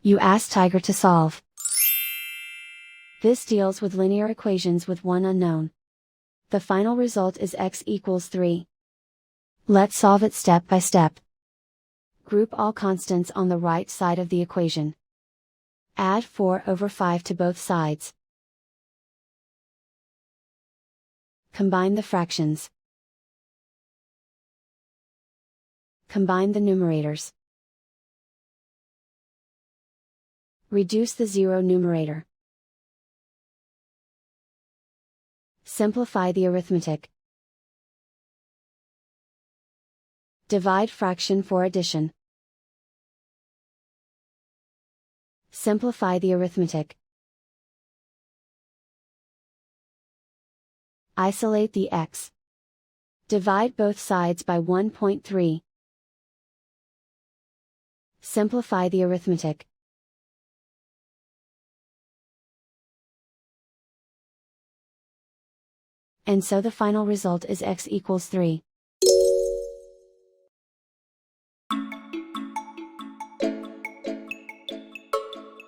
You ask Tiger to solve. This deals with linear equations with one unknown. The final result is x equals 3. Let's solve it step by step. Group all constants on the right side of the equation. Add 4/5 to both sides. Combine the fractions. Combine the numerators. Reduce the zero numerator. Simplify the arithmetic. Divide fraction for addition. Simplify the arithmetic. Isolate the x. Divide both sides by 1.3. Simplify the arithmetic. And so the final result is x equals 3.